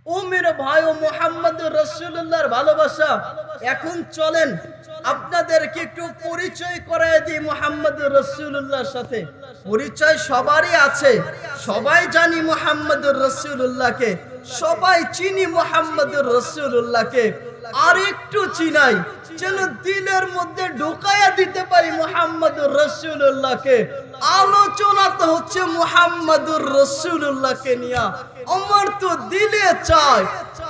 ও মেরে ভাই, ও মুহাম্মদুর রাসূলুল্লাহর ভালোবাসা। এখন চলেন আপনাদেরকে একটু পরিচয় করায় দিই মুহাম্মদুর রাসূলুল্লাহর সাথে। পরিচয় সবারই আছে, সবাই জানি মুহাম্মদুর রাসূলুল্লাহকে, সবাই চিনি মুহাম্মদুর রাসূলুল্লাহকে। আর একটু চিনাই যেন দিলের মধ্যে ঢুকায়া দিতে পারি মুহাম্মদুর রাসূলুল্লাহকে। আলোচনা তো হচ্ছে মুহাম্মদুর রাসূলুল্লাহকে নিয়ে। আমার তো দিলে চায়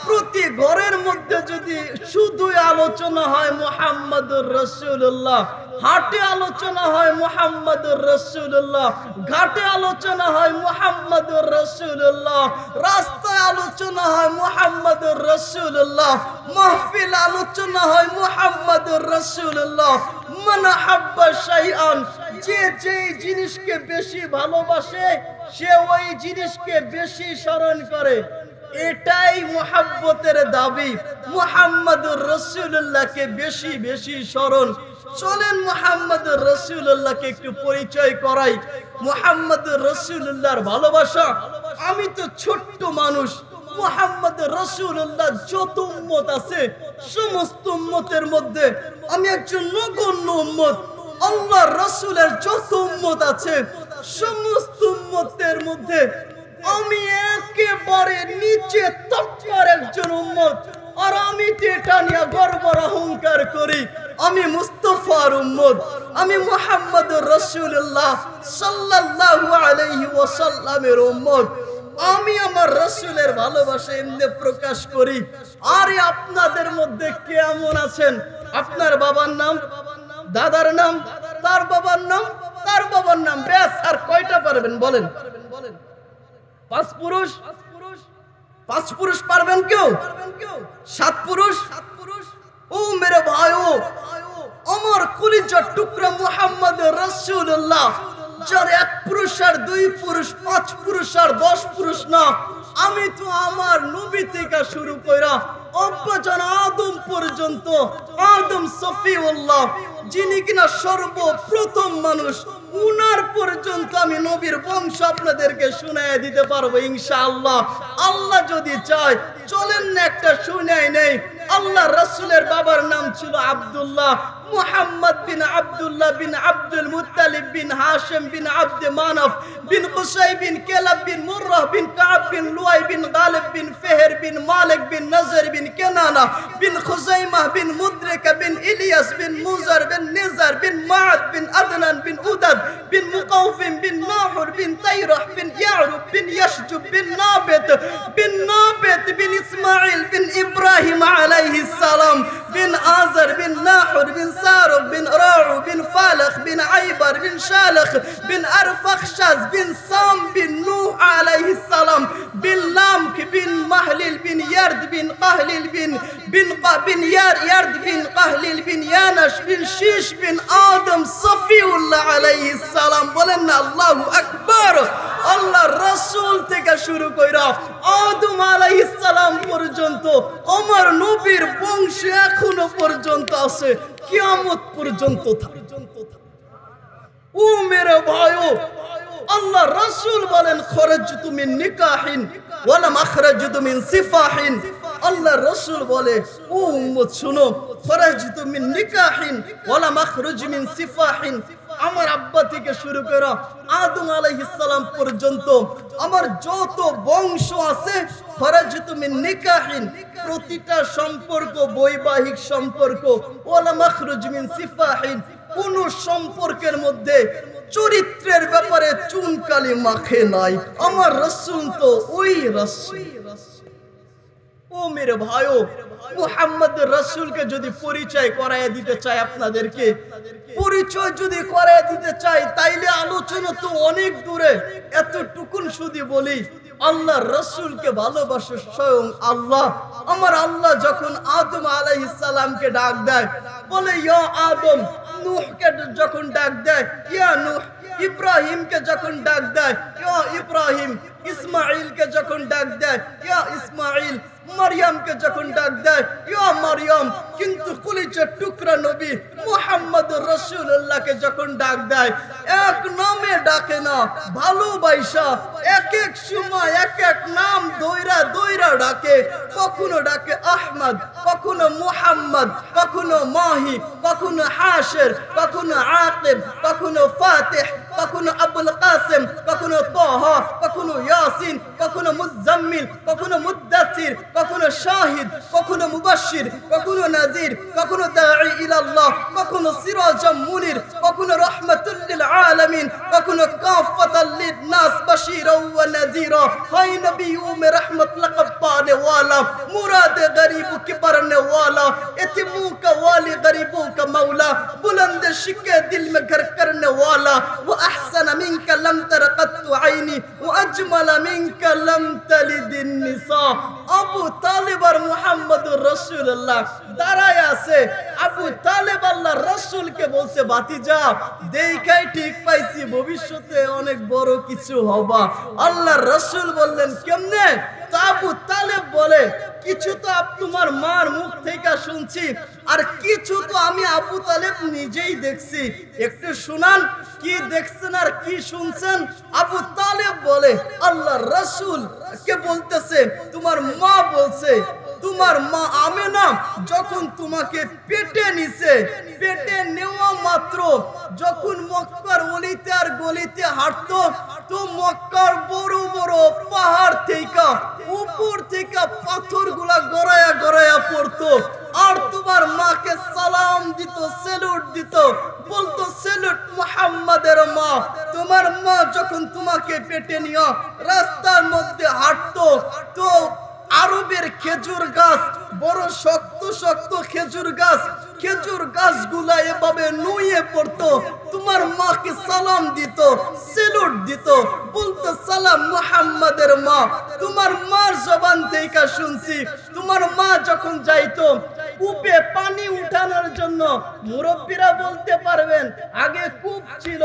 প্রতি ঘরের মধ্যে যদি শুধু আলোচনা হয় মুহাম্মদুর রাসূলুল্লাহ, হাটে আলোচনা হয় মুহাম্মদুর রাসূলুল্লাহ, ঘাটে আলোচনা হয় মুহাম্মদুর রাসূলুল্লাহ, রাস্তায় আলোচনা হয় মুহাম্মদুর রাসূলুল্লাহ, মাহফিল আলোচনা হয় মুহাম্মদুর রাসূলুল্লাহ। মান হাব্বা শাইআন, যে যেই জিনিসকে বেশি ভালোবাসে সে ওই জিনিসকে বেশি স্মরণ করে। এটাই মুহাব্বতের দাবি, মুহাম্মদুর রাসূলুল্লাহকে বেশি বেশি স্মরণ। চলেন মুহাম্মদুর রাসূলুল্লাহকে একটু পরিচয় করাই। মুহাম্মদুর রাসূলুল্লাহর ভালোবাসা। আমি তো ছোট্ট মানুষ, মুহাম্মদুর রাসূলুল্লাহ যত উম্মত আছে সমস্ত উম্মতের মধ্যে আমি একজন নগণ্য উম্মত। আল্লাহর রাসূলের যত উম্মত আছে সমস্ত উম্মতের মধ্যে আমি একেবারে নিচে তপ্পার একজন উম্মত। আর আমি তো এটা নিয়ে গর্ব অহংকার করি, আমি মুস্তাফার উম্মত, আমি মুহাম্মদুর রাসূলুল্লাহ সাল্লাল্লাহু আলাইহি ওয়াসাল্লামের উম্মত। আমি আমার রাসূলের ভালোবাসা এমনি প্রকাশ করি। আর আপনাদের মধ্যে কেমন আছেন? আপনার বাবার নাম, দাদার নাম, তার বাবার নাম, তার বাবার নাম, ব্যাস। আর কয়টা পারবেন বলেন? পাঁচ পুরুষ? পাঁচ পুরুষ পারবেন কেউ? সাত পুরুষ? ও মেরে ভাই, ও আমার কলিজার টুকরা মুহাম্মদুর রাসূলুল্লাহ, যার এক পুরুষ আর দুই পুরুষ, পাঁচ পুরুষ আর 10 পুরুষ না। আমি তো আমার নবী থেকে শুরু কইরা অব্বাজান আদম পর্যন্ত, আদম সফিউল্লাহ যিনি কিনা সর্বপ্রথম মানুষ, উনার পর্যন্ত আমি নবীর বংশ আপনাদেরকে শুনাইয়া দিতে পারবো ইনশাআল্লাহ। আল্লাহ যদি চায় চলেন না একটা শুনাই নেই। আল্লাহ রাসূলের বাবার নাম ছিল আব্দুল্লাহ, মুহাম্মদ বিন আব্দুল্লাহ বিন আব্দুল মুত্তালিব বিন হাশিম বিন আব্দ মানফ বিন কুসাই বিন কেলাব বিন মুররাহ বিন কাব বিন লুয়াই বিন গালিব বিন ফেহর বিন মালিক বিন নজর বিন কেনানা বিন খুজাইমাহ বিন মুদ্রিকা বিন ইলিয়াস বিন মুজার বিন নিজার বিন মাআদ বিন আদনান বিন উদাদ বিন মুকাউফিম বিন নাহুর বিন তাইরাহ বিন ইয়ারুব বিন ইয়াশজুব বিন নাবিত বিন ইসমাঈল বিন ইব্রাহিম আলাইহিস সালাম বিন আযর বিন নাহুর বিন সারুব বিন রাউ বিন ফালাখ বিন আইবার বিন শালাখ বিন আরফাখশাজ বিন সাম বিন নূহ আলাইহিস সালাম বিন লামক বিন মাহলিল বিন ইয়ারদ বিন কাহলিল বিন ইয়ারদ বিন কাহলিল বিন ইয়ানাশ বিন শীশ বিন আদম সফিউল্লাহ আলাইহিস সালাম। বলেন না আল্লাহু আকবার। আল্লাহ রাসূল থেকে শুরু কইরা আদম আলাইহিস সালাম পর্যন্ত আমার নবীর বংশ এখনো পর্যন্ত আছে, কিয়ামত পর্যন্ত থাকবে। ও মেরে ভাইও, আল্লাহ রাসূল বলেন খরাজতু মিন নিকাহিন ওয়া লাম আখরাজতু মিন সিফাহিন। আল্লাহ রাসূল বলে, ও উম্মত শুনো, খরাজতু মিন নিকাহিন ওয়া লাম আখরুজ মিন সিফাহিন। আমার আব্বা থেকে শুরু করে আদম আলাইহিস সালাম পর্যন্ত আমার যত বংশ আছে খরাজতু মিন নিকাহিন, প্রতিটা সম্পর্ক বৈবাহিক সম্পর্ক, ওয়া লাম আখরুজ মিন সিফাহিন, কোন সম্পর্কের মধ্যে চরিত্রের ব্যাপারে চুনকালি মাখে নাই। আমার রাসূল তো ওই রাসূল। ও মেরে ভাইও, মুহাম্মদুর রাসূলকে যদি পরিচয় করায় দিতে চাই, আপনাদেরকে পরিচয় যদি করায় দিতে চাই, তাইলে আলোচনা তো অনেক দূরে। এতটুকুন শুধু বলি, আল্লাহ রাসূলকে ভালোবাসে স্বয়ং আল্লাহ। আমার আল্লাহ যখন আদম আলাইহিস সালামকে ডাক দেয়, বলে ইয়া আদম। নূহকে যখন ডাক দেয়, ইয়া নূহ। ইব্রাহিমকে যখন ডাক দেয়, ইয়া ইব্রাহিম। ইসমাঈলকে যখন ডাক দেয়, ইয়া ইসমাঈল। মারিয়ামকে যখন ডাক দেয় ইয়া মারিয়াম, কিন্তু কলিজার টুকরা নবী মুহাম্মদুর রাসূলুল্লাহকে যখন ডাক দেয় এক নামে ডাকে না, ভালোবাসা এক এক সময় এক এক নাম দইরা দইরা ডাকে। কখনো ডাকে আহমদ, কখনো মুহাম্মদ, কখনো মাহি, কখনো হাশির, কখনো আকিব, কখনো ফাতিহ, কখনো আবুল কাসিম, কখনো তাহা, কখনো ইয়াসিন, কখনো মুজাম্মিল, কখনো মুদ্দাসির, কখনো শাহিদ, কখনো মুবাশশির, কখনো নাযির, কখনো দাঈ ইলাল্লাহ, কখনো সিরাজাম মুনির, কখনো রাহমাতুল লিল আলামিন, কখনো কাফাতাল লিন নাস বাশীরা ওয়া নাযীরা। হাই নবী মে রহমত লাকাব পানে ওয়ালা, মুরাদ গরিব কি বরনে ওয়ালা, ইতিমু का वाली गरीबों का मौला, बुलंद शिके दिल में घर करने वाला, वो अहसन मिनका लम तर कत्तु आईनी, वो अजमल मिनका लम तलिद निसा। আবু তালেব আর মুহাম্মদুর রাসূলুল্লাহ দাঁড়ায় আছে। আবু তালেব আল্লাহর রাসূলকে বলছে, ভাতিজা দেখাই ঠিক পাইছি ভবিষ্যতে অনেক বড় কিছু হবা। আল্লাহর রাসূল বললেন কেমনে? তো আবু তালেব বলে, কিছু তো তোমার মার মুখ থেকে শুনছি, আর কিছু তো আমি আবু তালেব নিজেই দেখছি। একটু শুনান কি দেখছেন আর কি শুনছেন। আবু তালেব বলে, আল্লাহর রাসূল কে বলতেছে, তোমার মা বলছে, তোমার মা আমেনা যখন তোমাকে পেটে নিছে, পেটে নেওয়া মাত্র যখন মক্কার অলিতে আর গলিতে হাঁটতো, তো মক্কার বড় বড় পাহাড় থেকে উপর থেকে পাথরগুলা গড়ায়া গড়ায়া পড়তো, আর তোমার মাকে সালাম দিত, স্যালুট দিত, বলতো স্যালুট মুহাম্মাদের মা। তোমার মা যখন তোমাকে পেটে নিয়ে রাস্তার মধ্যে হাঁটতো, তো আরবের খেজুর গাছ, বড় শক্ত শক্ত খেজুর গাছ, খেজুর গাছগুলা এভাবে নুয়ে পড়তো, তোমার মাকে সালাম দিত, স্যালুট দিত, বলতো সালাম মুহাম্মাদের মা। তোমার মার জবান থেকে শুনছি, তোমার মা যখন যাইতো কূপে পানি উঠানোর জন্য, মুরব্বীরা বলতে পারবেন আগে কূপ ছিল,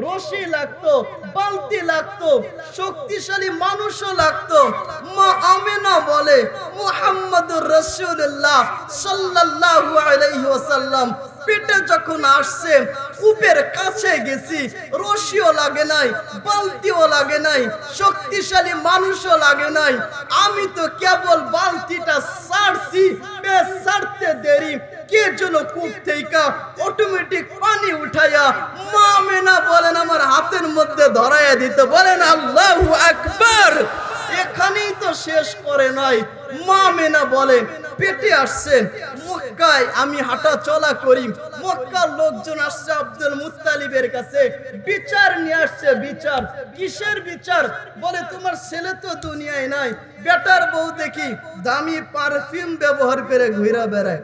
রশি লাগতো, বালতি লাগতো, শক্তিশালী মানুষও লাগতো। মা আমেনা বলে, মুহাম্মদুর রাসূলুল্লাহ সাল্লাল্লাহু আলাইহি ওয়াসাল্লাম পেটে যখন আসছে, কূপের কাছে গেছি, রশিও লাগে নাই, বালতিও লাগে নাই, শক্তিশালী মানুষও লাগে নাই, আমি তো কেবল বালতিটা ছাড়ছি, বেশ ছাড়তে দেরি কে যেন কূপ থেকে অটোমেটিক পানি উঠাইয়া মা আমেনা বলেন আমার হাতের মধ্যে ধরাইয়া দিতে। বলেন আল্লাহু আকবার। এখানেই তো শেষ করে নাই, মা আমেনা বলে পেটে আসছে, মক্কায় আমি হাঁটা চলা করি, মক্কার লোকজন আসছে আব্দুল মুত্তালিবের কাছে, বিচার নিয়ে আসছে। বিচার কিসের বিচার? বলে তোমার ছেলে তো দুনিয়ায় নাই, বেটার বউ দেখি দামি পারফিউম ব্যবহার করে ঘুরে বেড়ায়,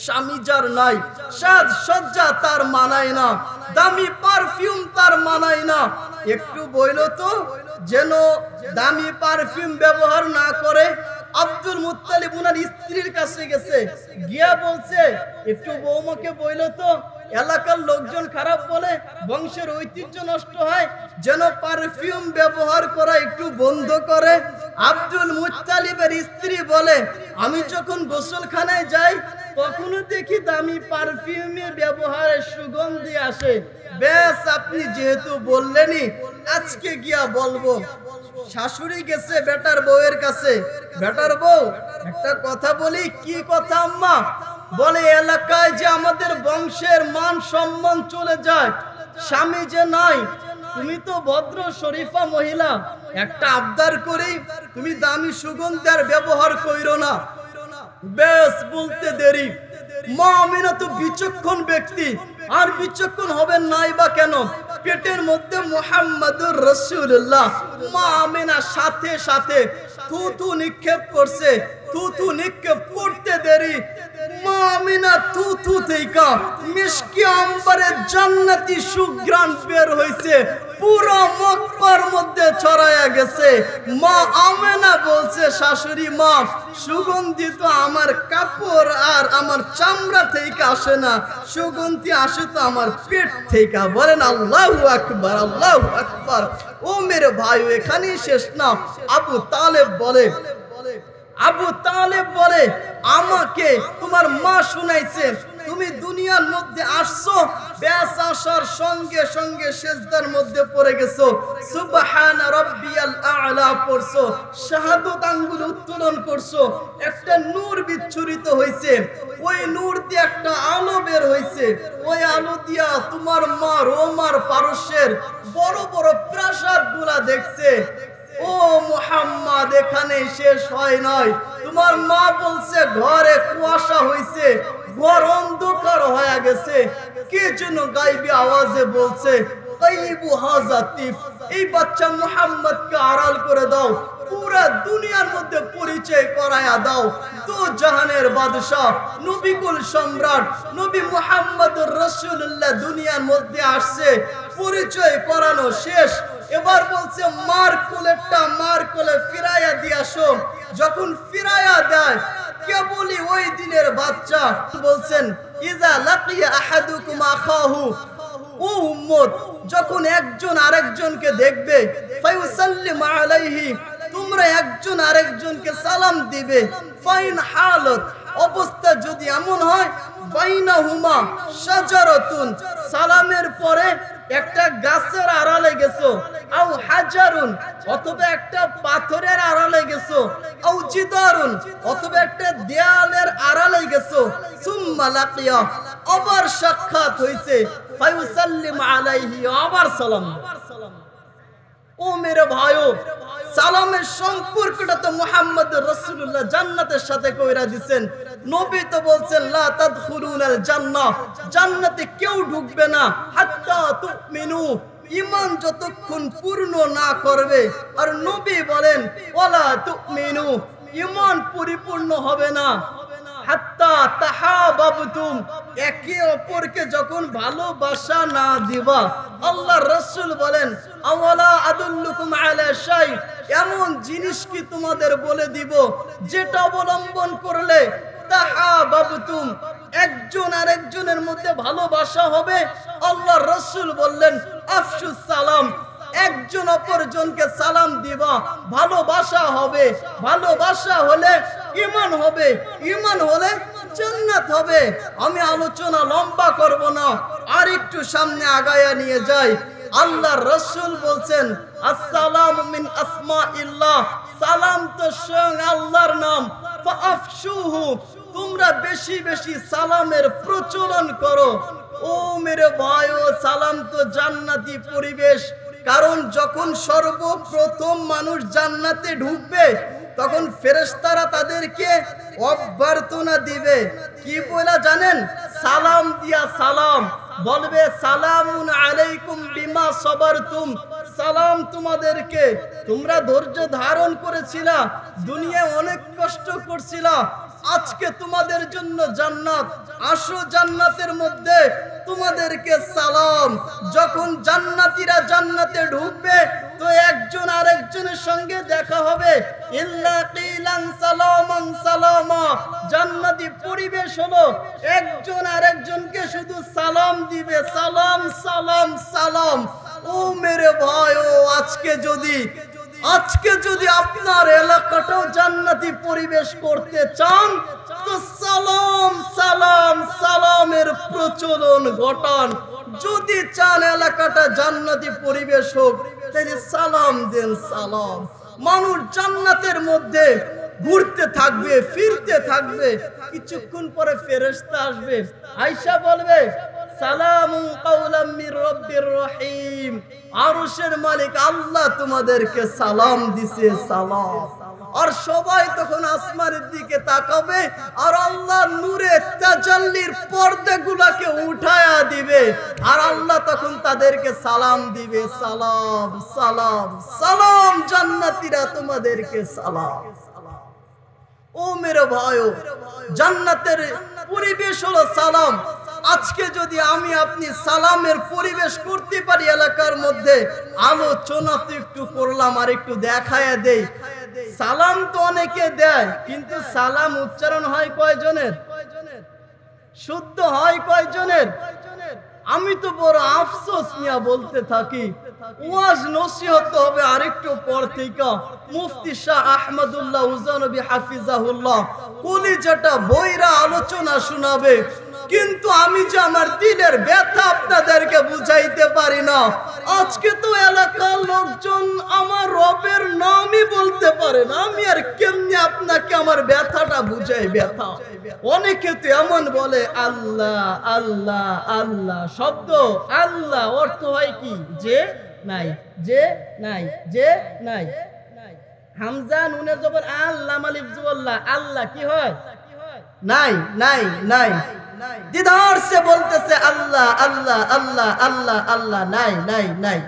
স্বামী যার নাই, সাজ সজ্জা তার মানায় না, দামি পারফিউম তার মানায় না। একটু বইল তো যেন দামি পারফিউম ব্যবহার না করে। আব্দুল মুত্তালিব উনার স্ত্রীর কাছে গেছে, গিয়া বলছে একটু বৌমাকে বইল তো, এলাকার লোকজন খারাপ বলে, বংশের ঐতিহ্য নষ্ট হয়, যেন পারফিউম ব্যবহার করা একটু বন্ধ করে। আব্দুল মুত্তালিবের স্ত্রী বলে, আমি যখন গোসলখানায় যাই তখনও দেখি দামি পারফিউমের ব্যবহারের সুগন্ধি আসে। বেশ, আপনি যেহেতু বললেনই আজকে গিয়া বলবো। শাশুড়ি গেছে বেটার বউয়ের কাছে, বেটার বউ একটা কথা বলি। কি কথা আম্মা? বলে এলাকায় যে আমাদের বংশের মান সম্মান চলে যায়, স্বামী যে নাই, তুমি তো ভদ্র শরীফা মহিলা, একটা আবদার করি, তুমি দামি সুগন্ধার ব্যবহার কইরো না। বেশ, বলতে দেরি, মা আমিনা তো বিচক্ষণ ব্যক্তি, আর বিচক্ষণ হবেন নাই বা কেন? পেটের মধ্যে মুহাম্মদুর রাসূলুল্লাহ। মা আমিনা সাথে সাথে থুথু নিক্ষেপ করছে, থুথু নিক্ষেপ করতে দেরি মা আমিনা থুথু থেকে মিশকি আম্বরের জান্নাতি সুঘ্রাণ বের হইছে, পুরো মক্কার মধ্যে ছড়ায়া গেছে। মা আমিনা বলছে, শাশুড়ি মা, সুগন্ধি তো আমার কাপড় আর আমার চামড়া থেকে আসে না, সুগন্ধি আসে তো আমার পেট থেকে। বলেন আল্লাহু আকবার, আল্লাহু আকবার। ও মেরে ভাই, এখানেই শেষ না। আবু তালেব বলে, আবু তালেব বলে, আমাকে তোমার মা শুনাইছে তুমি দুনিয়ার মধ্যে আসছো, ব্যাস আসার সঙ্গে সঙ্গে সিজদার মধ্যে পড়ে গেছো, সুবহান রাব্বিয়াল আ'লা পড়ছো, শাহাদাত আঙ্গুল উত্তোলন করছো, একটা নূর বিচ্ছুরিত হইছে, ওই নূর দিয়ে একটা আলো বের হইছে, ওই আলো দিয়া তোমার মা রোমার পারস্যের বড় বড় প্রাসাদগুলা দেখছে। ও মুহাম্মদ, এখানে শেষ হয় নাই। তোমার মা বলছে ঘরে কুয়াশা হইছে, ঘর অন্ধকার হয়ে গেছে, কে যেন গায়বী আওয়াজে বলছে, গায়বু হাযা তিফ, এই বাচ্চা মুহাম্মদকে আড়াল করে দাও, পুরা দুনিয়ার মধ্যে পরিচয় করায়া দাও। তো জাহানের বাদশা, নবীকুল সম্রাট নবী মুহাম্মদুর রাসূলুল্লাহ দুনিয়ার মধ্যে আসছে, পরিচয় করানো শেষ। এবার বলছে মার কোলে ফিরাইয়া দিয়ে আসো। যখন ফিরাইয়া দেয়, কেবলই ওই দিনের বাচ্চা বলছেন, ইজা লাকিয়া আহাদুকুম আখাহু, ও উম্মত, যখন একজন আরেকজনকে দেখবে, ফায়ুসাল্লিমু আলাইহি, তোমরা একজন আরেকজনকে সালাম দিবে, ফাইন হালত, অবস্থা যদি এমন হয়, বাইনাহুমা শাজারাতুন, সালামের পরে একটা গাছের আড়ালে গেছো, আও হাজারুন, অথবা একটা পাথরের আড়ালে গেছো, আও জিদারুন, অথবা একটা দেয়ালের আড়ালে গেছো, সুম্মা লাকিয়া, আবার সাক্ষাৎ হইছে, ফায়ুসাল্লিম আলাইহি, আবার সালাম। ও মেরে ভাইও, সালামের সম্পর্কটা তো মুহাম্মদ রাসূলুল্লাহ জান্নাতের সাথে কইরা দিবেন। নবী তো বলছেন, লা তাদখুলুনাল জান্নাহ, জান্নাতে কেউ ঢুকবে না হাত্তা তুমিনু, ঈমান যতক্ষণ পূর্ণ না করবে। আর নবী বলেন, ওয়ালা তুমিনু, ঈমান পরিপূর্ণ হবে না হাত্তা তাহাবাবতুম, একে অপরকে যখন ভালোবাসা না দিবা। আল্লাহর রাসূল বলেন, আওয়ালা আদুল্লুকুম আলা শাই, এমন জিনিস কি তোমাদের বলে দিব যেটা অবলম্বন করলে তাহাবাবতুম, একজন আরেকজনের মধ্যে ভালোবাসা হবে। আল্লাহর রাসূল বললেন, আফশুস সালাম, একজন অপরজনকে সালাম দিবা, ভালোবাসা হবে, ভালোবাসা হলে ঈমান হবে, ঈমান হলে জান্নাত হবে। আমি আলোচনা লম্বা করব না, আর একটু সামনে আগায়া নিয়ে যাই। আল্লাহর রাসূল বলছেন, আসসালামু মিন আসমাইল্লাহ, সালাম তো স্বয়ং আল্লাহর নাম, ফাআফশুহু, তোমরা বেশি বেশি সালামের প্রচলন করো। ও মেরে ভাই, ও সালাম তো জান্নাতি পরিবেশ। কারণ যখন সর্বপ্রথম মানুষ জান্নাতে ঢুকবে, তখন ফেরেশতারা তাদেরকে অভ্যর্থনা দিবে। কি বলে জানেন? সালাম দিয়া সালাম বলবে, সালামুন আলাইকুম বিমা সাবারতুম, সালাম তোমাদেরকে, তোমরা ধৈর্য ধারণ করেছিলা, দুনিয়ায় অনেক কষ্ট করছিলা, আজকে তোমাদের জন্য জান্নাত, আসো জান্নাতের মধ্যে, তোমাদেরকে সালাম। যখন জান্নাতীরা জান্নাতে ঢুকবে, তো একজন আরেকজনের সঙ্গে দেখা হবে, ইল্লা কিলান সালামান সালামা, জান্নাতি পরিবেশ হলো একজন আরেকজনকে শুধু সালাম দিবে, সালাম সালাম সালাম। ও মেরে ভাই, ও আজকে যদি আপনার এলাকাটাও জান্নাতি পরিবেশ করতে চান, তো সালাম সালাম সালামের প্রচলন ঘটান। যদি চান এলাকাটা জান্নাতি পরিবেশ হোক, তাহলে সালাম দেন, সালাম। মানুষ জান্নাতের মধ্যে ঘুরতে থাকবে, ফিরতে থাকবে, কিছুক্ষণ পরে ফেরেশতা আসবে, আয়েশা বলবে, সালামু কাওলাম মির রাব্বির রহিম, আরশের মালিক আল্লাহ তোমাদেরকে সালাম দিছে, সালাম। আর সবাই তখন আসমানের দিকে তাকাবে, আর আল্লাহ নূরে তাজাল্লির পর্দাগুলোকে উঠায়া দিবে, আর আল্লাহ তখন তাদেরকে সালাম দিবে, সালাম সালাম সালাম, জান্নাতীরা তোমাদেরকে সালাম। ও মেরে ভাইও, জান্নাতের পরিবেশ হলো সালাম। আজকে যদি আমি আপনি সালামের পরিবেশ করতে পারি এলাকার মধ্যে, আলোচনা তো একটু করলাম, আর একটু দেখায়া দেই। সালাম তো অনেকে দেয়, কিন্তু সালাম উচ্চারণ হয় কয়জনের? শুদ্ধ হয় কয়জনের? আমি তো বড় আফসোস নিয়ে বলতে থাকি, ওয়াজ নসিহত হবে আরেকটু পর থেকে। মুফতি শাহ আহমদুল্লাহ উজানবী হাফিজাহুল্লাহ কলিজাটা বইরা আলোচনা শোনাবে, কিন্তু আমি যে আমার দিলের ব্যথা আপনাদেরকে বুঝাইতে পারি না। আজকে তো এলাকার লোকজন আমার রবের নামই বলতে পারে না, আমি আর কেমনি আপনাকে আমার ব্যথাটা বুঝাই? ব্যথা অনেকে তো এমন বলে আল্লাহ আল্লাহ আল্লাহ, শব্দ আল্লাহ অর্থ হয় কি? যে নাই, যে নাই, যে নাই। হামজা নুনে জবর আল্লাহ মালিফ জুল্লাহ, আল্লাহ কি হয়? নাই নাই নাই। দিদার সে বলতেছে আল্লাহ আল্লাহ আল্লাহ আল্লাহ আল্লাহ, নাই নাই নাই।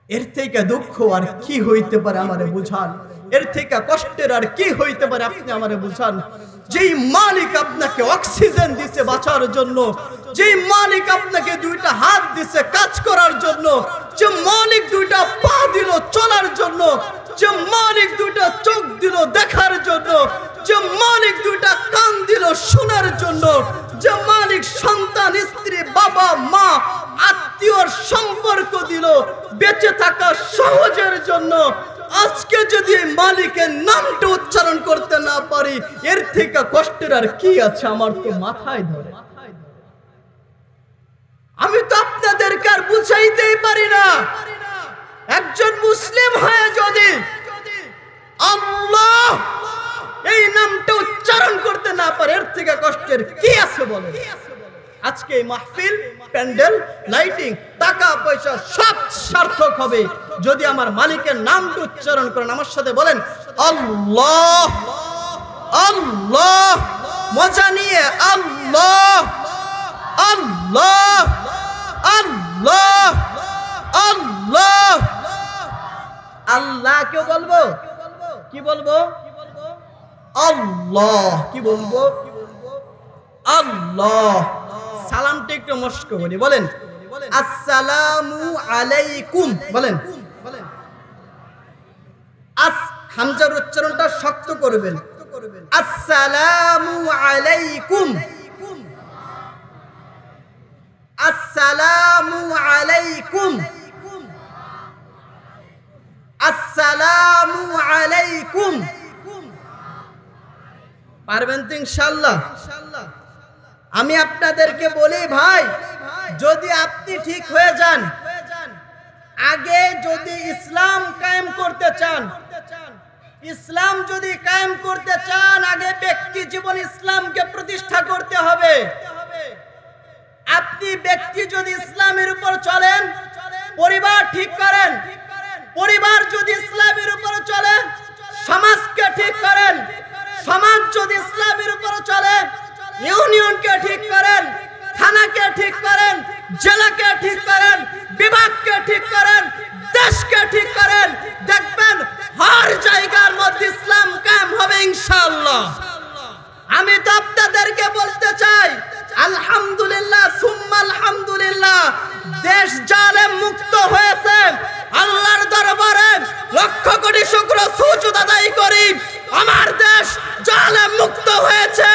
এর থেকে দুঃখ আর কি হইতে পারে আমারে বুঝান? এর থেকে কষ্টের আর কি হইতে পারে আপনি আমারে বুঝান? যেই মালিক আপনাকে অক্সিজেন দিছে বাঁচার জন্য, যেই মালিক আপনাকে দুইটা হাত দিছে কাজ করার জন্য, যে মালিক দুইটা পা দিল চলার জন্য, যে মালিক দুইটা চোখ দিল দেখার জন্য, যে মালিক দুইটা কান দিল শোনার জন্য, যে মালিক সন্তান স্ত্রী বাবা মা আত্মীয়র সম্পর্ক দিল বেঁচে থাকা সহজের জন্য, আজকে যদি মালিকের নামটা উচ্চারণ করতে না পারি, এর থেকে কষ্টের আর কি আছে? আমার তো মাথায় ধরে। আমি তো আপনাদেরকে আর বুঝাইতেই পারি না। একজন মুসলিম হয়ে যদি আল্লাহ এই নামটা উচ্চারণ করতে না পারে, এর থেকে কষ্টের কি আছে বলেন? আজকে এই মাহফিল, প্যান্ডেল, লাইটিং, টাকা পয়সা সব সার্থক হবে যদি আমার মালিকের নামটা উচ্চারণ করেন। আমার সাথে বলেন আল্লাহ আল্লাহ, মজা নিয়ে আল্লাহ আল্লাহ আল্লাহ আল্লাহ আল্লাহ। কেউ বলবো? কি বলবো? আল্লাহ। কি বলবো? আল্লাহ। সালামটা একটু মস্ক বলি, বলেন আসসালামু আলাইকুম। বলেন হামজার উচ্চারণটা শক্ত করবেন। আসসালামু আলাইকুম, আসসালামু আলাইকুম, আসসালামু আলাইকুম। পারবেন তো ইনশাআল্লাহ? আমি আপনাদেরকে বলি ভাই, যদি আপনি ঠিক হয়ে যান, আগে যদি ইসলাম কায়েম করতে চান, ইসলাম যদি কায়েম করতে চান, আগে ব্যক্তি জীবন ইসলামকে প্রতিষ্ঠা করতে হবে। আপনি ব্যক্তি যদি ইসলামের উপর চলেন, পরিবার ঠিক করেন, পরিবার যদি ইসলামের উপর চলে, সমাজকে ঠিক করেন, সমাজ যদি ইসলামের উপর চলে, ইউনিয়নকে ঠিক করেন, থানাকে ঠিক করেন, জেলাকে ঠিক করেন, বিভাগকে ঠিক করেন, দেশকে ঠিক করেন, দেখবেন হর জায়গার মধ্যে ইসলাম কায়েম হবে ইনশাআল্লাহ। আমি তো আপনাদেরকে বলতে চাই, আলহামদুলিল্লাহ সুম্মা আলহামদুলিল্লাহ, দেশ জালেম মুক্ত হয়েছে। আল্লাহর দরবারে লক্ষ কোটি শুকর সুজুদ আদায় করি, আমার দেশ জালেম মুক্ত হয়েছে।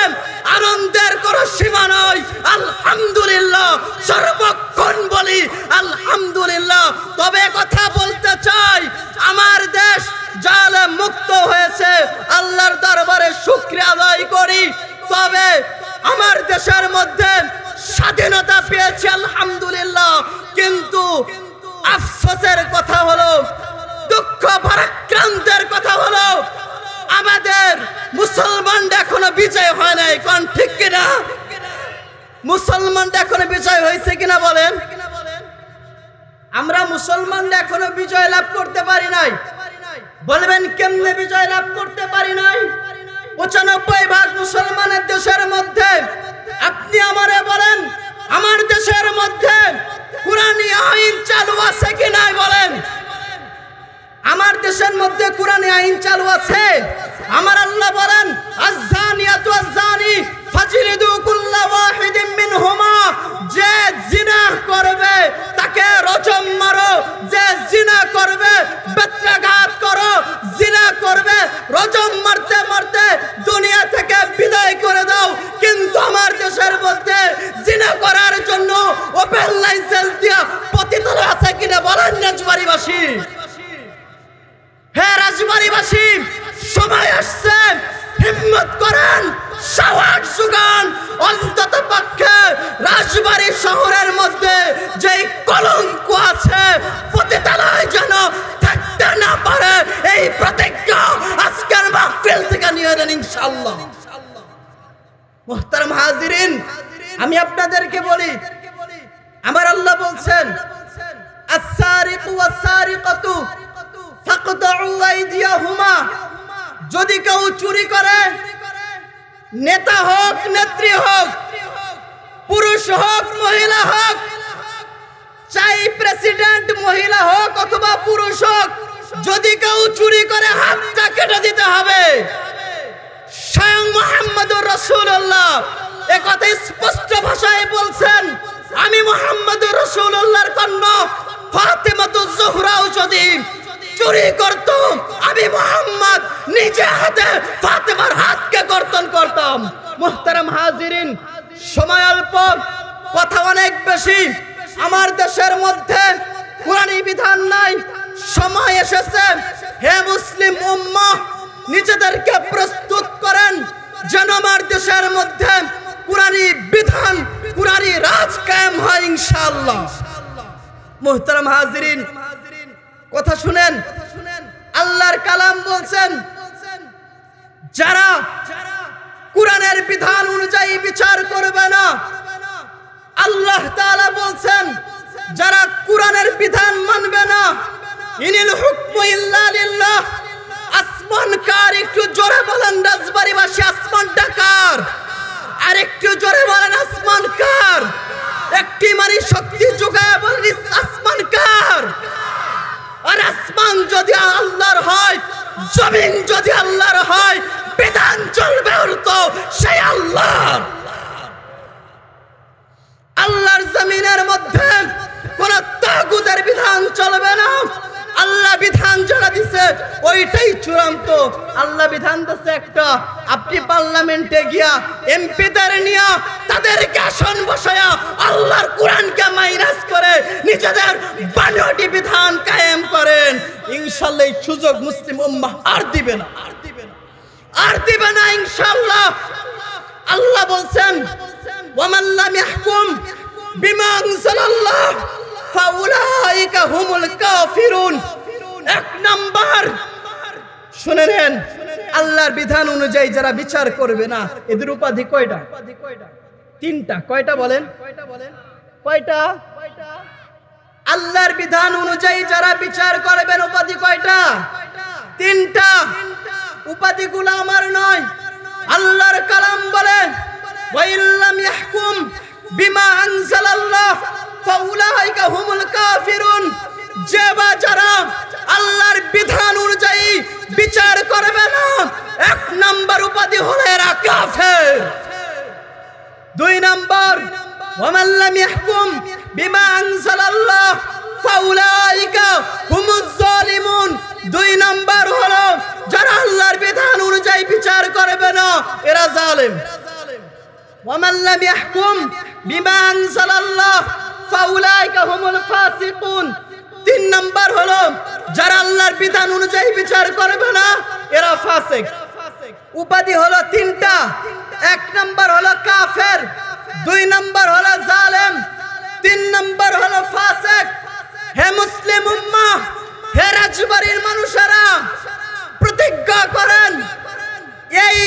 আনন্দের কোনো সীমা নয়, আলহামদুলিল্লাহ, সর্বক্ষণ বলি আলহামদুলিল্লাহ। তবে কথা বলতে চাই, আমার দেশ জালেম মুক্ত হয়েছে, আল্লাহর দরবারে শুকরিয়া আদায় করি। তবে আমার দেশের মধ্যে স্বাধীনতা পেয়েছে আলহামদুলিল্লাহ, কিন্তু আফসোসের কথা হলো, দুঃখ ভারাক্রান্তের কথা হলো, আমাদের মুসলমানরা এখনো বিজয় হয় নাই। কোন ঠিক কিনা? মুসলমানরা এখনো বিজয় হয়েছে কিনা বলেন? আমরা মুসলমানরা এখনো বিজয় লাভ করতে পারি নাই। বলবেন কেমনে বিজয় লাভ করতে পারি নাই? 95% মুসলমানের দেশের মধ্যে আপনি আমারে বলেন, আমার দেশের মধ্যে কুরআনী আইন চালু আছে কি নাই বলেন? আমার দেশের মধ্যে কুরআনী আইন চালু আছে। আমার আল্লাহ বলেন, আয-যানিয়াতু আয-যানি ফাজলিদু কুল্লা ওয়াহিদিন মিনহুমা, যে জিনা করবে তাকে রজম মারো, যে জিনা করবে বেত্রাঘাত করো, জিনা করবে রজম মারতে মারতে দুনিয়া থেকে বিদায় করে দাও। কিন্তু আমার দেশের মধ্যে জিনা করার হিম্মত করেন, সাহস জোগান, অন্তত পক্ষে রাজবাড়ী শহরের মধ্যে যে কলঙ্ক আছে পতিতালয় যেন থাকতে না পারে, এই প্রতিজ্ঞা আজকের মাহফিল থেকে নিয়ে নেন ইনশাআল্লাহ। মুহতারাম হাজিরিন, আমি আপনাদেরকে বলি, আমার আল্লাহ বলছেন আস-সারিকু ওয়াস-সারিকাতু ফাকতাউ আইদিয়াহুমা, যদি কেউ চুরি করে, নেতা হোক নেত্রী হোক, পুরুষ হোক মহিলা হোক, চাই প্রেসিডেন্ট মহিলা হোক অথবা পুরুষ হোক, যদি কেউ চুরি করে হাতটা কেটে দিতে হবে। স্বয়ং মুহাম্মদুর রাসূলুল্লাহ এই কথা স্পষ্ট ভাষায় বলছেন, আমি মুহাম্মদুর রাসূলুল্লাহর কন্যা ফাতেমাতুজ জোহরাও যদি চুরি করত, আমি মুহাম্মদ নিজে হাতে ফাতেমার হাতকে কর্তন করতাম। মুহতারাম হাজিরিন, সময় অল্প, কথা অনেক বেশি। আমার দেশের মধ্যে কুরআনী বিধান নাই, সময় এসেছে হে মুসলিম উম্মাহ, নিজেদেরকে প্রস্তুত করেন যেন আমার দেশের মধ্যে কুরআনী বিধান, কুরআনী রাজ কায়েম হয় ইনশাআল্লাহ। মুহতারাম হাজিরিন, কথা শুনেন, আল্লাহর কালাম বলছেন যারা কুরআনের বিধান অনুযায়ী বিচার করবে না, আল্লাহ তাআলা বলছেন যারা কুরআনের বিধান মানবে না, ইনিল হুকমু ইল্লা লিল্লাহ। আসমান কার? একটু জোরে বলেন রাজবাড়ীবাসী, আসমানটা কার? আর একটু জোরে বলেন আসমান কার? একটি মানে শক্তি যোগায় বলেন আসমান কার? আর আসমান যদি আল্লাহর হয়, জমিন যদি আল্লাহর হয়, বিধান চলবে তো সেই আল্লাহর। আল্লাহর জমিনের মধ্যে কোন তাগুতের বিধান চলবে না। আল্লাহ বিধান যারা দিছে ওইটাই চূড়ান্ত। আল্লাহ বিধান দিছে একটা, আপনি পার্লামেন্টে গিয়া এমপিদের নিয়া তাদেরকে আসন বসায়া আল্লাহর কোরআনকে মাইনাস করে নিজেদের বানোয়াটি বিধান কায়েম করেন, ইনশাআল্লাহ এই সুযোগ মুসলিম উম্মাহ আর দিবে না, আর দিবে না ইনশাআল্লাহ। আল্লাহ বলছেন ওয়ামান লাম ইয়াহকুম বিমা আনজালাল্লাহ ফাউলাইকা হুমুল কাফিরুন। এক নাম্বার শুনে নেন, আল্লাহর বিধান অনুযায়ী যারা বিচার করবে না, এদের উপাধি কয়টা? তিনটা। কয়টা বলেন? কয়টা? আল্লাহর বিধান অনুযায়ী যারা বিচার করবেন উপাধি কয়টা? তিনটা। উপাধিগুলো আমার নয়, আল্লাহর কালাম বলে ওয়াইল্লাম ইয়াহকুম বিমা আনজালাল্লাহ ফাউলাইকা হুমুল কাফিরুন। যে বা যারা আল্লাহর বিধান অনুযায়ী বিচার করবে না, এক নাম্বার উপাধি হলো এরা কাফের। দুই নাম্বার ওয়ামান লাম ইয়াহকুম বিমা আনজালাল্লাহ ফাউলাইকা হুমুজ জালিমুন। দুই নাম্বার হলো যারা আল্লাহর বিধান অনুযায়ী বিচার করবে না, এরা জালেম। ওয়ামান লাম ইয়াহকুম বিমা আনজালাল্লাহ ফাউলাইকা হুমুল ফাসিকুন। তিন নাম্বার হলো যারা আল্লাহর বিধান অনুযায়ী বিচার করবে না, এরা ফাসিক। উপাধি হলো তিনটা। এক নাম্বার হলো কাফের, দুই নাম্বার হলো জালেম, তিন নাম্বার হলো ফাসিক। হে মুসলিম উম্মাহ, হে রাজবাড়ীর মানুষেরা, প্রতিজ্ঞা করেন, এই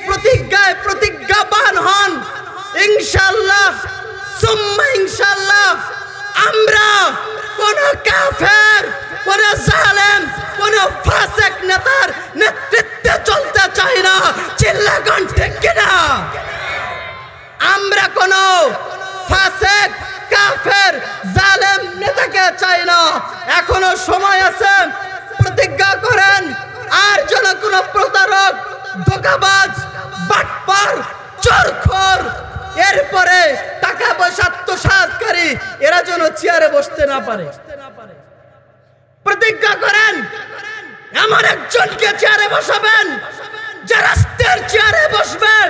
প্রতিজ্ঞায় প্রতিজ্ঞাবান হন, ইনশাআল্লাহ সুম্মা ইনশাআল্লাহ আমরা কোন কাফের, কোন জালেম, কোন ফাসিক নেতার নেতৃত্বে চলতে চাই না। চিল্লাগান ঠিক কিনা? আমরা কোন ফাসিক, কাফের, জালেম নেতাকে চাই না। এখনো সময় আছে, প্রতিজ্ঞা করেন, আর যেন কোন প্রতারক, ধোঁকাবাজ, বাটপার, চোরখোর, এরপরে টাকা পয়সা আত্মসাৎকারী এরা যেন চেয়ারে বসতে না পারে। প্রতিজ্ঞা করেন এমন একজনকে চেয়ারে বসাবেন যে রাষ্ট্রের চেয়ারে বসবেন,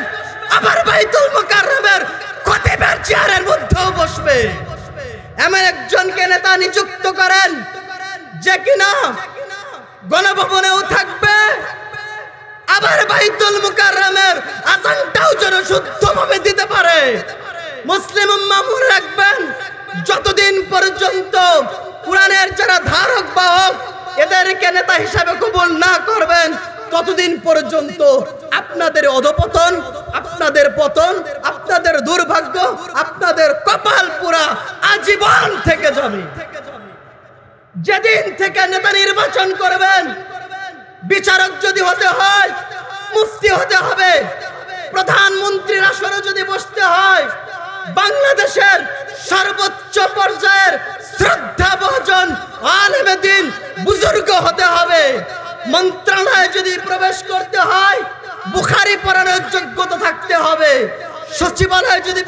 আবার বাইতুল মুকাররমের খতিবের চেয়ারের মধ্যেও বসবে। এমন একজনকে নেতা নিযুক্ত করেন যে কিনা গণভবনেও থাকবে, আবার বাইতুল মুকাররমের আযানটাও যেন শুদ্ধভাবে দিতে পারে। মুসলিম উম্মাহ মনে রাখবেন, যতদিন পর্যন্ত কোরআনের যারা ধারক বাহক এদেরকে নেতা হিসাবে কবুল না করবেন, ততদিন পর্যন্ত আপনাদের অধপতন, আপনাদের পতন, আপনাদের দুর্ভাগ্য, আপনাদের কপাল পুরা আজীবন থেকে যাবে। যেদিন থেকে নেতা নির্বাচন করবেন, বিচারক যদি হতে হয় মুফতি হতে হবে, প্রধানমন্ত্রীর আসরে যদি বসতে হয় বাংলাদেশের সর্বোচ্চ পর্যায়ের শ্রদ্ধাভাজন আলেমে দ্বীন বুজুর্গ হতে হবে। মন্ত্রণালয়ে যদি প্রবেশ করতে হয় বুখারী পড়ানোর যোগ্যতা থাকতে হবে। সচিবালয়ে যদি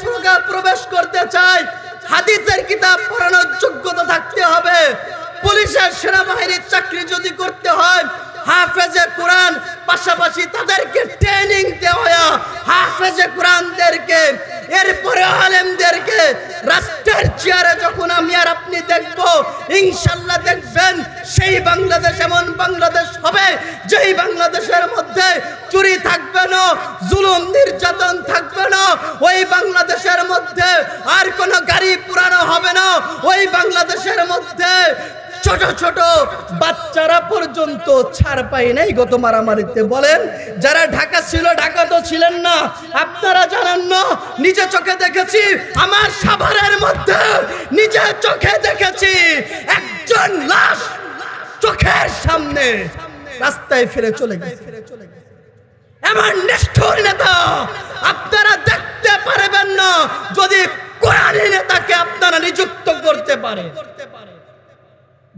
প্রবেশ করতে চায় হাদিসের কিতাব পড়ানোর যোগ্যতা থাকতে হবে। পুলিশের সেনাবাহিনীর চাকরি যদি করতে হয় হাফেজে কোরআন, পাশাপাশি তাদেরকে ট্রেনিং দেওয়া হাফেজে কোরআনদেরকে, এরপরে আলেমদেরকে রাষ্ট্রের চেয়ারে যখন আমি আর আপনি দেখব, ইনশাল্লাহ দেখবেন সেই বাংলাদেশ এমন বাংলাদেশ হবে যেই বাংলাদেশের মধ্যে চুরি থাকবে না, জুলুম নির্যাতন থাকবে না, ওই বাংলাদেশের মধ্যে আর কোনো গাড়ি পুরানো হবে না, ওই বাংলাদেশের মধ্যে ছোট ছোট বাচ্চারা পর্যন্ত ছাড় পায় নাই গত মারামারিতে। বলেন, যারা ঢাকা ছিল, ঢাকা তো ছিলেন না, আপনারা জানেন না, নিজে চোখে দেখেছি। আমার সাভারের মধ্যে নিজে চোখে দেখেছি একজন লাশ চোখের সামনে রাস্তায় ফিরে চলে গেছে। এমন নিষ্ঠুর নেতা আপনারা দেখতে পারবেন না যদি কোরআনী নেতাকে আপনারা নিযুক্ত করতে পারে।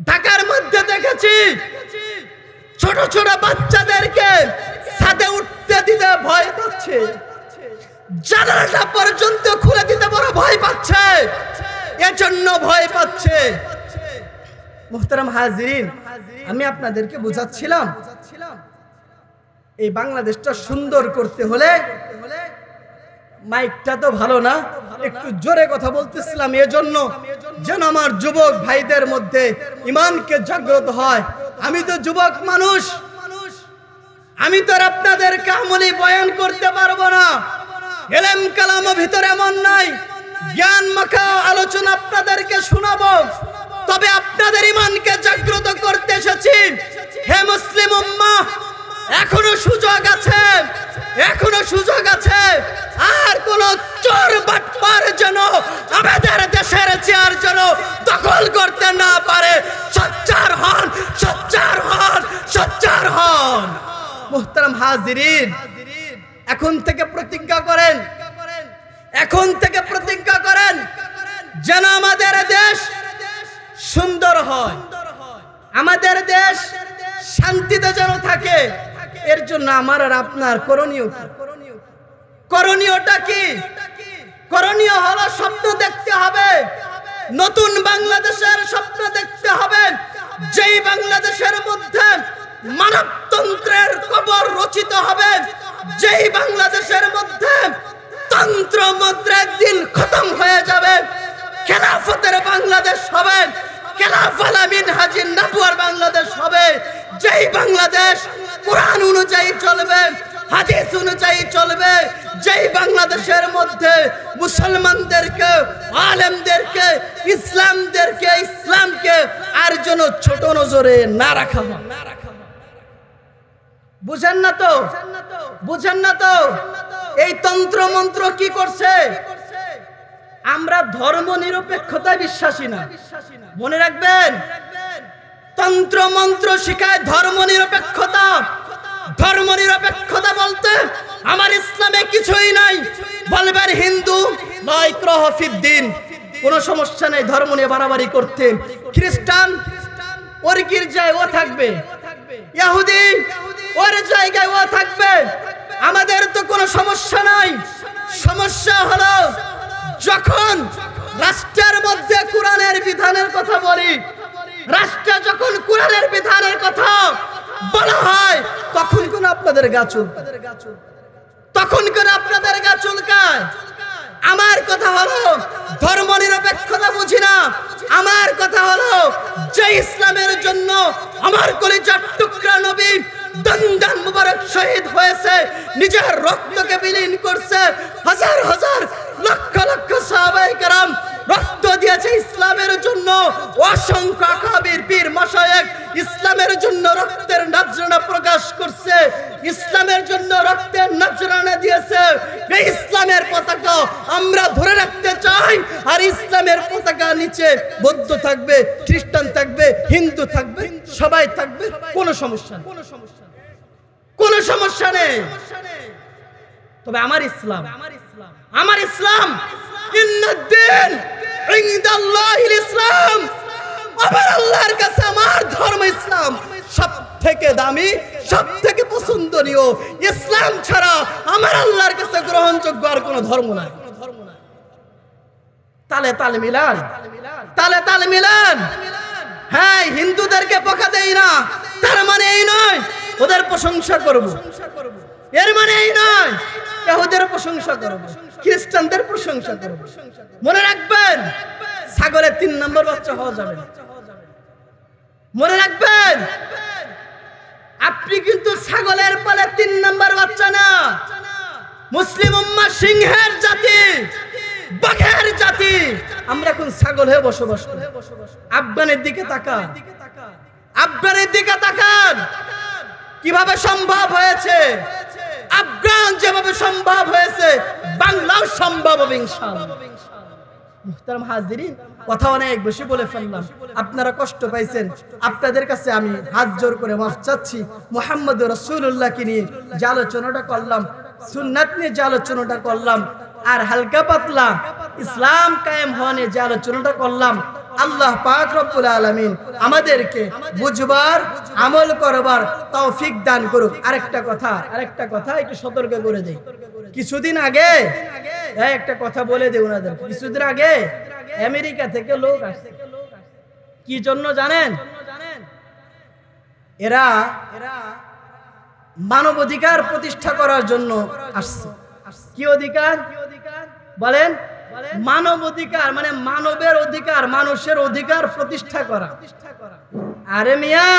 ঢাকার মধ্যে দেখেছি ছোট ছোট বাচ্চাদেরকে ছাদে উঠতে দিতে ভয় পাচ্ছে, জানালাটা পর্যন্ত খুলে দিতে বড় ভয় পাচ্ছে, এজন্য ভয় পাচ্ছে। মুহতারাম হাজিরিন, আমি আপনাদেরকে বোঝাচ্ছিলাম এই বাংলাদেশটা সুন্দর করতে হলে, মাইকটা তো ভালো না, একটু জোরে কথা বলতেছিলাম এজন্য যেন আমার যুবক ভাইদের মধ্যে ঈমানকে জাগ্রত হয়। আমি তো যুবক মানুষ, আমি তো আপনাদেরকে আমলি বয়ান করতে পারবো না, এলেম কালাম ভিতরে এমন নাই, জ্ঞান মাখা আলোচনা আপনাদেরকে শোনাবো, তবে আপনাদের ঈমানকে জাগ্রত করতে এসেছি। হে মুসলিম উম্মাহ, এখনো সুযোগ আছে, এখনো সুযোগ আছে। আর কোন চোর বাটপার যেন আমাদের দেশের চেয়ার যেন দখল করতে না পারে। সোচ্চার হন, সোচ্চার হন, সোচ্চার হন। মুহতারাম হাজিরিন, এখন থেকে প্রতিজ্ঞা করেন, এখন থেকে প্রতিজ্ঞা করেন যেন আমাদের দেশ সুন্দর হয়, আমাদের দেশ শান্তিতে যেন থাকে। এর জন্য আমার আর আপনার করণীয়টা কি? করণীয় হলো স্বপ্ন দেখতে হবে, নতুন বাংলাদেশের স্বপ্ন দেখতে হবে, যেই বাংলাদেশের মধ্যে মানবতন্ত্রের কবর রচিত হবে, যেই বাংলাদেশের মধ্যে তন্ত্র মন্ত্রের দিন খতম হয়ে যাবে, খেলাফতের বাংলাদেশ হবে, খেলাফালা মিনহাজিন নবুয়ার বাংলাদেশ হবে, যেই বাংলাদেশ কোরআন অনুযায়ী চলবে, হাদিস অনুযায়ী চলবে, যেই বাংলাদেশের মধ্যে মুসলমানদেরকে, আলেমদেরকে, ইসলামকে আর যেন ছোট নজরে না রাখা হয়। বুঝেন না তো? বুঝেন না তো? এই তন্ত্র মন্ত্র কি করছে? আমরা ধর্ম নিরপেক্ষতায় বিশ্বাসী না, মনে রাখবেন। তন্ত্র মন্ত্র শিখায় ধর্ম নিরপেক্ষতা। ধর্ম নিরপেক্ষতা বলতে আমার ইসলামে কিছুই নাই। বলবেন হিন্দু লা ইকরাহা ফিদ্দিন, কোনো সমস্যা নেই ধর্ম নিয়ে বাড়াবাড়ি করতে। খ্রিস্টান ওর গির্জায় ও থাকবে, ইহুদি ওর জায়গায় ও থাকবে, আমাদের তো কোনো সমস্যা নাই। সমস্যা হলো যখন রাষ্ট্রের মধ্যে কোরআনের বিধানের কথা বলি, রাষ্ট্রে যখন কোরআনের বিধানের কথা বলা হয় তখন কোন আপনাদের গা চুলকায়, তখন কোন আপনাদের গা চুলকায়। আমার কথা হলো ধর্ম নিরপেক্ষতা বুঝি না। আমার কথা হলো যে ইসলামের জন্য আমার কলিজার টুকরা নবী দন্দন মুবারক শহীদ হয়েছে, নিজের রক্তকে বিলীন করছে। হাজার হাজার লক্ষ লক্ষ সাহাবায়ে কেরাম রক্ত দিয়েছে ইসলামের জন্য। অসংখ্য আকাবির পীর মাশায়েখ ইসলামের জন্য রক্তের নজরানা প্রকাশ করছে, ইসলামের জন্য রক্তের নজরানা দিয়েছে। এই ইসলামের পতাকা আমরা ধরে রাখতে চাই। আর ইসলামের পতাকা নিচে বৌদ্ধ থাকবে, খ্রিস্টান থাকবে, হিন্দু থাকবে, সবাই থাকবে, কোনো সমস্যা নেই, কোনো সমস্যা নেই। তবে আমার ইসলাম, আমার ইসলাম ইন্নাদ্দিন ইনদাল্লাহিল ইসলাম, আমার আল্লাহর কাছে আমার ধর্ম ইসলাম সব থেকে দামি, সব থেকে পছন্দনীয়। ইসলাম ছাড়া আমার আল্লাহর কাছে গ্রহণযোগ্য আর কোনো ধর্ম নাই। তালে তালে মিলান, তালে তালে মিলান। হ্যাঁ, হিন্দুদেরকে বকা দেই না, তার মানে এই নয় ওদের প্রশংসা করব, এর মানে এই নয় ইহুদের প্রশংসা করব, খ্রিস্টানদের প্রশংসা করব। মনে রাখবেন, ছাগলের 3 নম্বর বাচ্চা হওয়া যাবে না। মনে রাখবেন, আপনি কিন্তু ছাগলের পালে 3 নম্বর বাচ্চা না। মুসলিম উম্মাহ সিংহের জাতি, বাঘের জাতি। আমরা এখন ছাগল হয়ে বসবাস করি। আফগানের দিকে তাকান, আফগানের দিকে তাকান, কিভাবে সম্ভব হয়েছে। আফগান যেভাবে সম্ভব হয়েছে, বাংলাও সম্ভব হবে ইনশাআল্লাহ। মুহতারাম হাজিরিন, কথা অনেক বেশি বলে ফেললাম, আপনারা কষ্ট পাইছেন। আপনাদের কাছে আমি হাত জোর করে মাফ চাচ্ছি। মুহাম্মদ রাসূলুল্লাহকে নিয়ে যে আলোচনাটা করলাম, সুন্নাত নিয়ে যে আলোচনাটা করলাম, আর হালকা পাতলা ইসলাম কায়েম হওয়া নিয়ে যে আলোচনাটা করলাম, আল্লাহ পাক রব্বুল আলামিন আমাদেরকে বুঝবার, আমল করবার তৌফিক দান করুক। আরেকটা কথা একটু সতর্ক করে দেই। কিছুদিন আগে একটা কথা বলে দেই ওনাদের, কিছুদিন আগে আমেরিকা থেকে লোক আসছে। কি জন্য জানেন? এরা মানবাধিকার প্রতিষ্ঠা করার জন্য আসছে। কি অধিকার বলেন? মানব অধিকার, মানে মানবের অধিকার, মানুষের অধিকার প্রতিষ্ঠা করা। আরে মিয়া,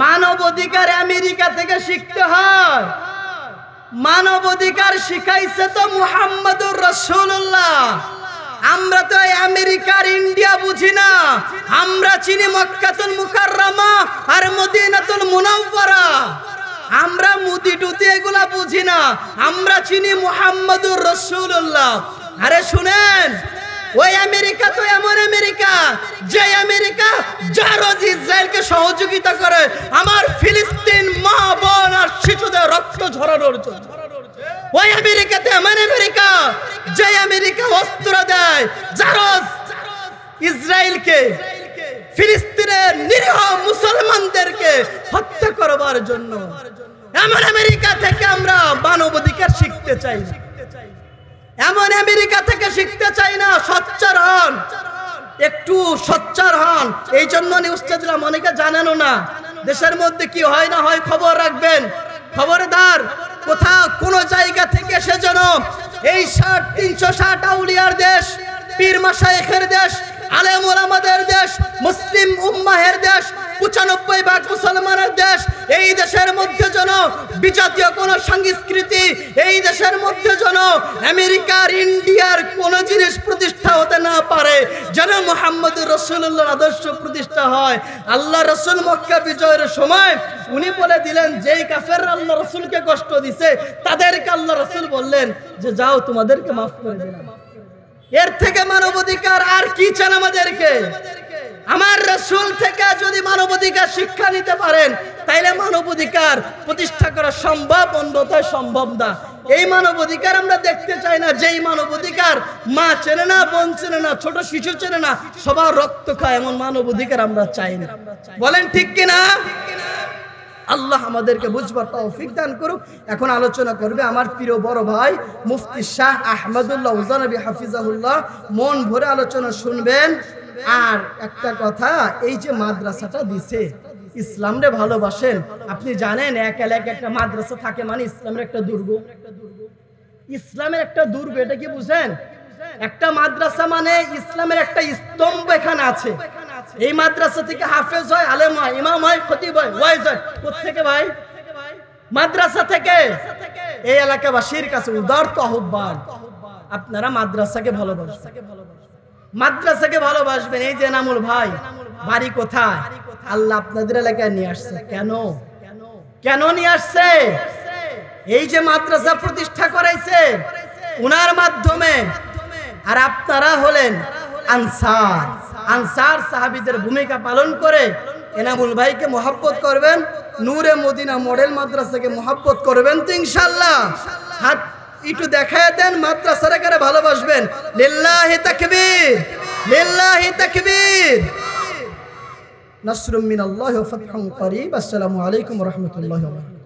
মানব অধিকার আমেরিকা থেকে শিখতে হয়। মানব অধিকার শিখাইছে তো মুহাম্মদুর রাসূলুল্লাহ। আমরা তো আমেরিকার ইন্ডিয়া বুঝি না, আমরা চিনি মক্কাতুল মুকাররমা আর মদিনাতুল মুনাওয়ারা। আমরা মুদি টুতি এগুলা বুঝি না, আমরা চিনি মুহাম্মদুর রাসূলুল্লাহ। আরে শুনেন, ওই আমেরিকা তো এমন আমেরিকা, যে আমেরিকা জারজ ইসরায়েলকে সহযোগিতা করে আমার ফিলিস্তিন মা বোন আর শিশুদের রক্ত ঝরানোর জন্য। ওই আমেরিকাতে এমন আমেরিকা, যে আমেরিকা অস্ত্র দেয় জারজ ইসরায়েলকে, ফিলিস্তিনের নিরীহ মুসলমানদেরকে হত্যা করবার জন্য। এমন আমেরিকা থেকে আমরা মানবাধিকার শিখতে চাই না, এমন আমেরিকা থেকে শিখতে চাই না। সোচ্চার হন, একটু সোচ্চার হন। এই জন্য নিউজটা দিলাম, অনেকে জানেনও না। দেশের মধ্যে কি হয় না হয় খবর রাখবেন। খবরদার, কোথাও কোনো জায়গা থেকে সেজন্য এই 360 আউলিয়ার দেশ, পীর মাশায়েখের দেশ, আলেম ওলামাদের দেশ, মুসলিম উম্মাহের দেশ, 95% মুসলমানের দেশ, এই দেশের মধ্যে যেন বিজাতীয় কোন সংস্কৃতি, এই দেশের মধ্যে যেন আমেরিকার ইন্ডিয়ার কোন জিনিস প্রতিষ্ঠা হতে না পারে, যেন মুহাম্মদুর রাসূলুল্লাহর আদর্শ প্রতিষ্ঠা হয়। আল্লাহ রাসূল মক্কা বিজয়ের সময় উনি বলে দিলেন, যেই কাফেররা আল্লাহ রাসূলকে কষ্ট দিছে তাদেরকে আল্লাহ রাসূল বললেন যে যাও, তোমাদেরকে মাফ করে দিলাম। এর থেকে মানবাধিকার আর কি চান আমাদেরকে? আমার রাসূল থেকে যদি মানবাধিকার শিক্ষা নিতে পারেন, তাইলে মানবাধিকার প্রতিষ্ঠা করা সম্ভব, অন্যথায় সম্ভব না। এই মানবাধিকার আমরা দেখতে চাই না, যেই মানবাধিকার মা চেনে না, বোন চেনে না, ছোট শিশু চেনে না, সবার রক্ত খায়, এমন মানবাধিকার আমরা চাই না। বলেন ঠিক কিনা? আল্লাহ আমাদেরকে বুঝবার তৌফিক দান করুক। এখন আলোচনা করবে আমার প্রিয় বড় ভাই মুফতি শাহ আহমদুল্লাহ উজানবী হাফিজাহুল্লাহ। মন ভরে আলোচনা শুনবেন। আর একটা কথা, এই যে মাদ্রাসাটা দিছে, ইসলামরে ভালোবাসেন। আপনি জানেন, এক এলাকায় একটা মাদ্রাসা থাকে মানে ইসলামের একটা দুর্গ। ইসলামের একটা দুর্গ, এটা কি বুঝেন? একটা মাদ্রাসা মানে ইসলামের একটা স্তম্ভ এখানে আছে। এই মাদ্রাসা থেকে হাফেজ হয়, আলেম হয়, ইমাম হয়, খতিব হয়, ওয়াইজ হয়। কোত্থেকে ভাই? মাদ্রাসা থেকে। এই এলাকাবাসীর কাছে উদারত আহ্বান, আপনারা মাদ্রাসাকে ভালোবাসবেন, মাদ্রাসাকে ভালোবাসবেন। এই যে এনামুল ভাই বাড়ি কোথায়? আল্লাহ আপনাদের এলাকায় নিয়ে আসছে। কেন? কেন নিয়ে আসছে? এই যে মাদ্রাসা প্রতিষ্ঠা করাইছে উনার মাধ্যমে। আর আপনারা হলেন আনসার। আনসার সাহাবীদের ভূমিকা পালন করে এনামুল ভাইকে মহব্বত করবেন, নূরে মদিনা মডেল মাদ্রাসাকে মহব্বত করবেন তো ইনশাআল্লাহ। হাত একটু দেখায় দেন, মাদ্রাসারে কারে ভালোবাসবেন। লিল্লাহি তাকবীর, লিল্লাহি তাকবীর। নাসরুম মিনাল্লাহি ওয়া ফাতহুন করিব। আসসালামু আলাইকুম ওয়া রাহমাতুল্লাহি ওয়া বারাকাতুহু।